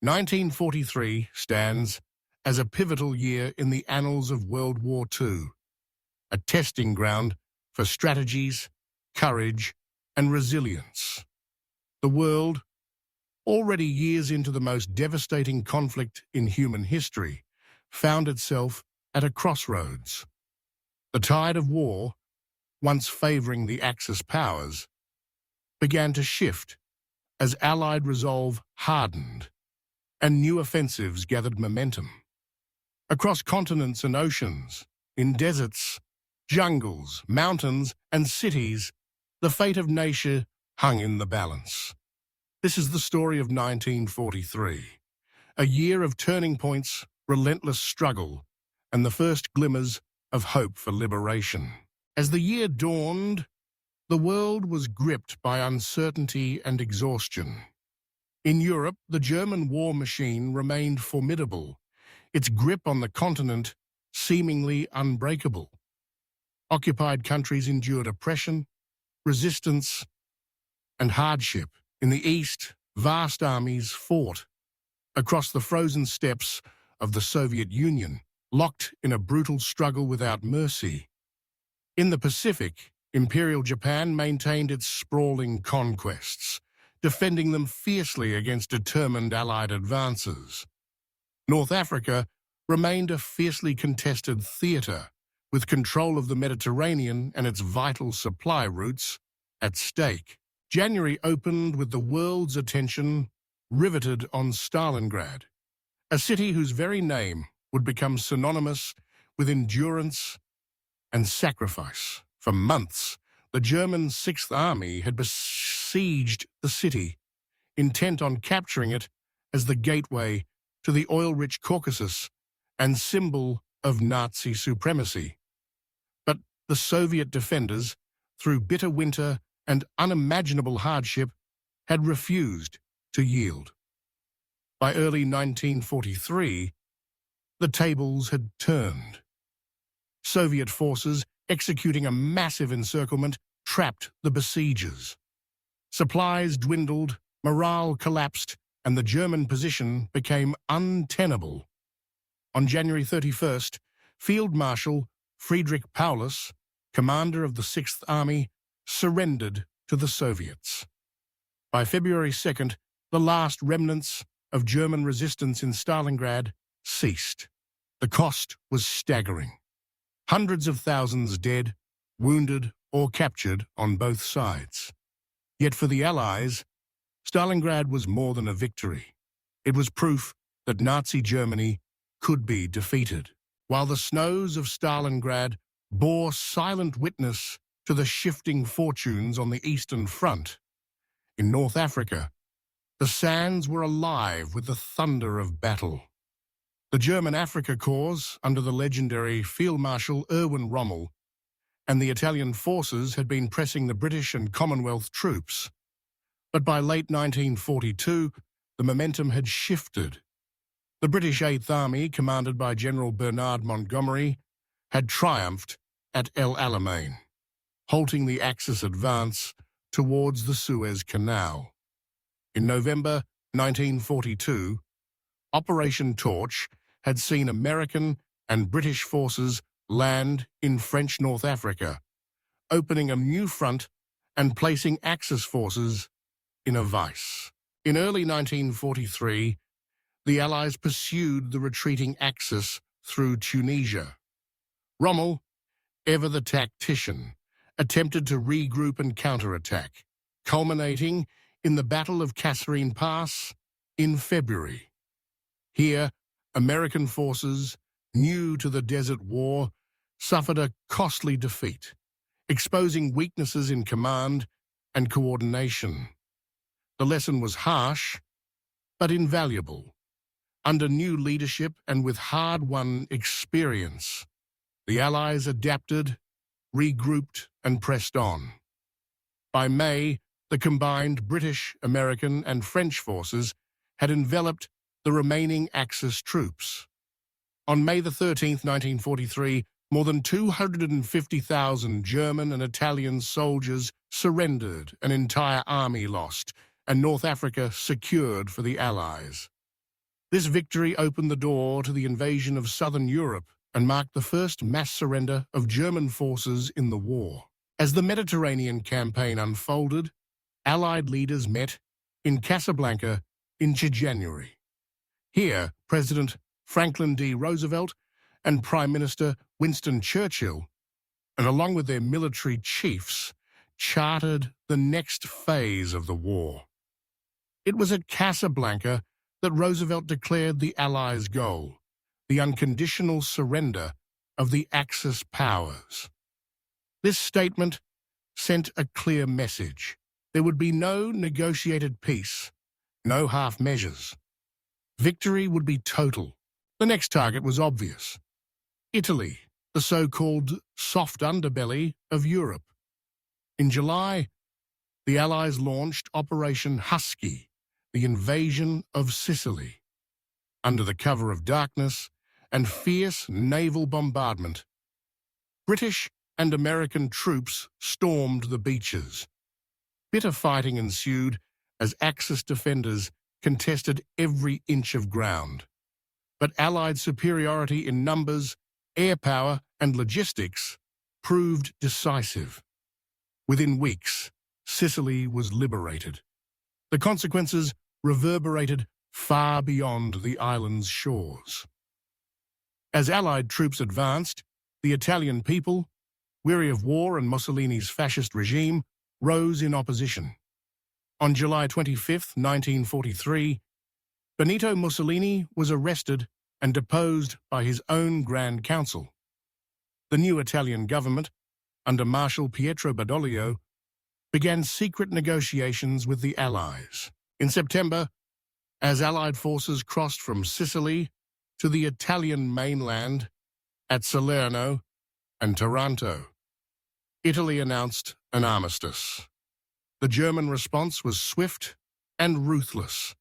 1943 stands as a pivotal year in the annals of World War II, a testing ground for strategies, courage, and resilience. The world, already years into the most devastating conflict in human history, found itself at a crossroads. The tide of war, once favoring the Axis powers, began to shift as Allied resolve hardened and new offensives gathered momentum. Across continents and oceans, in deserts, jungles, mountains, and cities, the fate of nature hung in the balance. This is the story of 1943, a year of turning points, relentless struggle, and the first glimmers of hope for liberation. As the year dawned, the world was gripped by uncertainty and exhaustion. In Europe, the German war machine remained formidable, its grip on the continent seemingly unbreakable. Occupied countries endured oppression, resistance, and hardship. In the east, vast armies fought across the frozen steppes of the Soviet Union, locked in a brutal struggle without mercy. In the Pacific, Imperial Japan maintained its sprawling conquests, defending them fiercely against determined Allied advances. North Africa remained a fiercely contested theatre, with control of the Mediterranean and its vital supply routes at stake. January opened with the world's attention riveted on Stalingrad, a city whose very name would become synonymous with endurance and sacrifice. For months, the German Sixth Army had besieged the city, intent on capturing it as the gateway to the oil-rich Caucasus and symbol of Nazi supremacy. But the Soviet defenders, through bitter winter and unimaginable hardship, had refused to yield. By early 1943, the tables had turned. Soviet forces, executing a massive encirclement, trapped the besiegers. Supplies dwindled, morale collapsed, and the German position became untenable. On January 31st, Field Marshal Friedrich Paulus, commander of the Sixth Army, surrendered to the Soviets. By February 2nd, the last remnants of German resistance in Stalingrad ceased. The cost was staggering. Hundreds of thousands dead, wounded, or captured on both sides. Yet for the Allies, Stalingrad was more than a victory. It was proof that Nazi Germany could be defeated. While the snows of Stalingrad bore silent witness to the shifting fortunes on the Eastern Front, in North Africa, the sands were alive with the thunder of battle. The German Afrika Korps, under the legendary Field Marshal Erwin Rommel, and the Italian forces had been pressing the British and Commonwealth troops. But by late 1942, the momentum had shifted. The British Eighth Army, commanded by General Bernard Montgomery, had triumphed at El Alamein, halting the Axis advance towards the Suez Canal. In November 1942, Operation Torch had seen American and British forces land in French North Africa, opening a new front and placing Axis forces in a vice. In early 1943, the Allies pursued the retreating Axis through Tunisia. Rommel, ever the tactician, attempted to regroup and counterattack, culminating in the Battle of Kasserine Pass in February. Here, American forces, new to the Desert War, suffered a costly defeat, exposing weaknesses in command and coordination. The lesson was harsh, but invaluable. Under new leadership and with hard-won experience, the Allies adapted, regrouped, and pressed on. By May, the combined British, American, and French forces had enveloped the remaining Axis troops. On May 13, 1943, more than 250,000 German and Italian soldiers surrendered, an entire army lost, and North Africa secured for the Allies. This victory opened the door to the invasion of southern Europe and marked the first mass surrender of German forces in the war. As the Mediterranean campaign unfolded, Allied leaders met in Casablanca in January. Here, President Franklin D. Roosevelt and Prime Minister Winston Churchill, and along with their military chiefs, charted the next phase of the war. It was at Casablanca that Roosevelt declared the Allies' goal, the unconditional surrender of the Axis powers. This statement sent a clear message. There would be no negotiated peace, no half measures. Victory would be total. The next target was obvious. Italy, the so-called soft underbelly of Europe. In July, the Allies launched Operation Husky, the invasion of Sicily. Under the cover of darkness and fierce naval bombardment, British and American troops stormed the beaches. Bitter fighting ensued as Axis defenders contested every inch of ground. But Allied superiority in numbers, air power, and logistics proved decisive. Within weeks, Sicily was liberated. The consequences reverberated far beyond the island's shores. As Allied troops advanced, the Italian people, weary of war and Mussolini's fascist regime, rose in opposition. On July 25, 1943, Benito Mussolini was arrested and deposed by his own Grand Council. The new Italian government, under Marshal Pietro Badoglio, began secret negotiations with the Allies. In September, as Allied forces crossed from Sicily to the Italian mainland at Salerno and Taranto, Italy announced an armistice. The German response was swift and ruthless.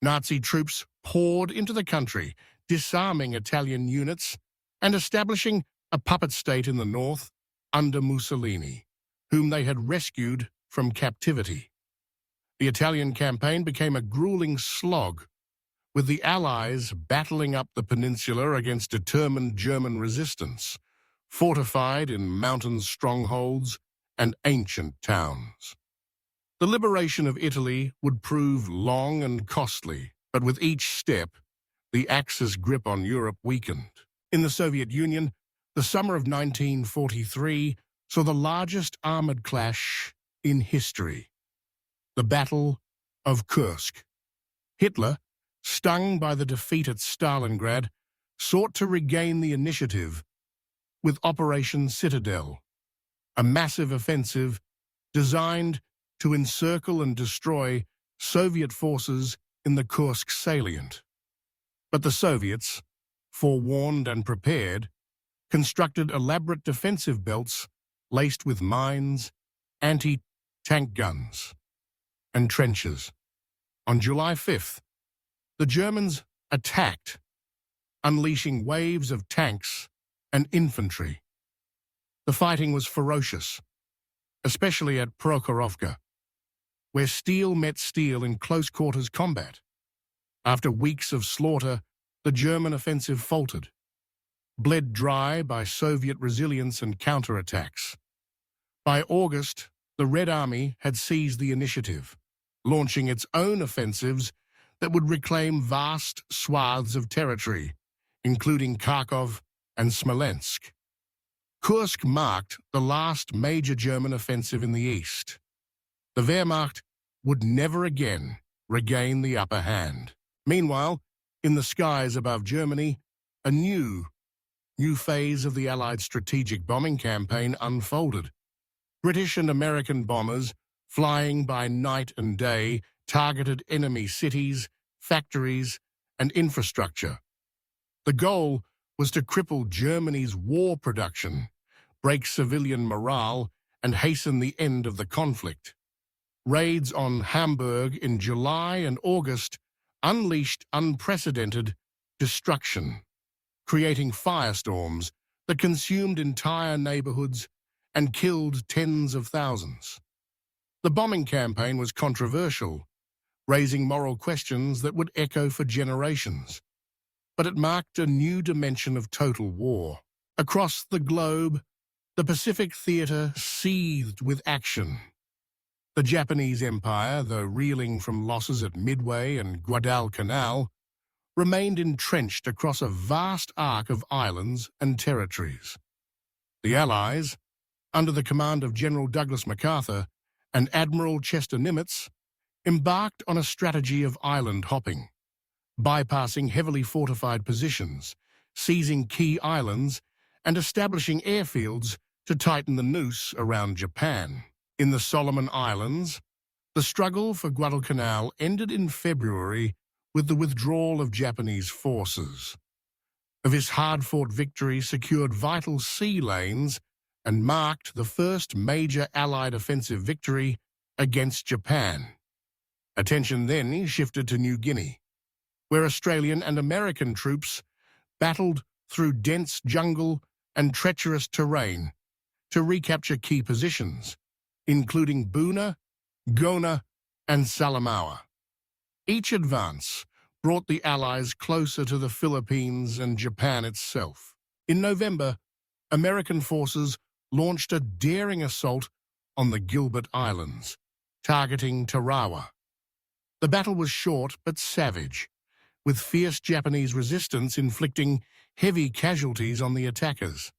Nazi troops poured into the country, disarming Italian units and establishing a puppet state in the north under Mussolini, whom they had rescued from captivity. The Italian campaign became a grueling slog, with the Allies battling up the peninsula against determined German resistance, fortified in mountain strongholds and ancient towns. The liberation of Italy would prove long and costly, but with each step, the Axis grip on Europe weakened. In the Soviet Union, the summer of 1943 saw the largest armored clash in history, the Battle of Kursk. Hitler, stung by the defeat at Stalingrad, sought to regain the initiative with Operation Citadel, a massive offensive designed to encircle and destroy Soviet forces in the Kursk salient. But the Soviets, forewarned and prepared, constructed elaborate defensive belts laced with mines, anti-tank guns, and trenches. On July 5th, the Germans attacked, unleashing waves of tanks and infantry. The fighting was ferocious, especially at Prokhorovka, where steel met steel in close-quarters combat. After weeks of slaughter, the German offensive faltered, bled dry by Soviet resilience and counterattacks. By August, the Red Army had seized the initiative, launching its own offensives that would reclaim vast swaths of territory, including Kharkov and Smolensk. Kursk marked the last major German offensive in the east. The Wehrmacht would never again regain the upper hand. Meanwhile, in the skies above Germany, a new phase of the Allied strategic bombing campaign unfolded. British and American bombers, flying by night and day, targeted enemy cities, factories, and infrastructure. The goal was to cripple Germany's war production, break civilian morale, and hasten the end of the conflict. Raids on Hamburg in July and August unleashed unprecedented destruction, creating firestorms that consumed entire neighborhoods and killed tens of thousands. The bombing campaign was controversial, raising moral questions that would echo for generations. But it marked a new dimension of total war. Across the globe, the Pacific theater seethed with action. The Japanese Empire, though reeling from losses at Midway and Guadalcanal, remained entrenched across a vast arc of islands and territories. The Allies, under the command of General Douglas MacArthur and Admiral Chester Nimitz, embarked on a strategy of island hopping, bypassing heavily fortified positions, seizing key islands, and establishing airfields to tighten the noose around Japan. In the Solomon Islands, the struggle for Guadalcanal ended in February with the withdrawal of Japanese forces. This hard-fought victory secured vital sea lanes and marked the first major Allied offensive victory against Japan. Attention then shifted to New Guinea, where Australian and American troops battled through dense jungle and treacherous terrain to recapture key positions, including Buna, Gona, and Salamaua. Each advance brought the Allies closer to the Philippines and Japan itself. In November, American forces launched a daring assault on the Gilbert Islands, targeting Tarawa. The battle was short but savage, with fierce Japanese resistance inflicting heavy casualties on the attackers.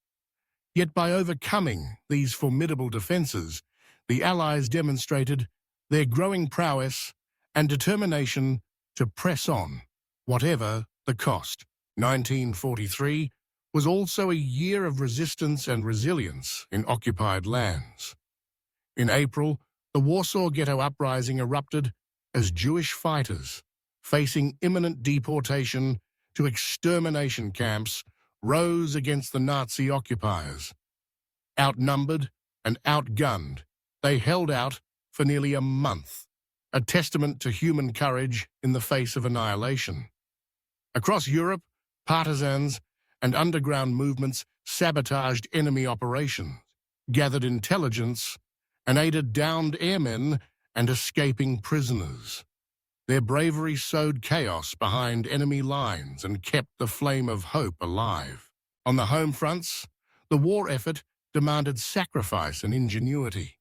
Yet by overcoming these formidable defenses, the Allies demonstrated their growing prowess and determination to press on, whatever the cost. 1943 was also a year of resistance and resilience in occupied lands. In April, the Warsaw Ghetto Uprising erupted as Jewish fighters, facing imminent deportation to extermination camps, rose against the Nazi occupiers. Outnumbered and outgunned, they held out for nearly a month, a testament to human courage in the face of annihilation. Across Europe, partisans and underground movements sabotaged enemy operations, gathered intelligence, and aided downed airmen and escaping prisoners. Their bravery sowed chaos behind enemy lines and kept the flame of hope alive. On the home fronts, the war effort demanded sacrifice and ingenuity.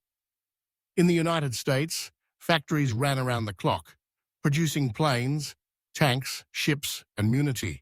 In the United States, factories ran around the clock, producing planes, tanks, ships, and munity.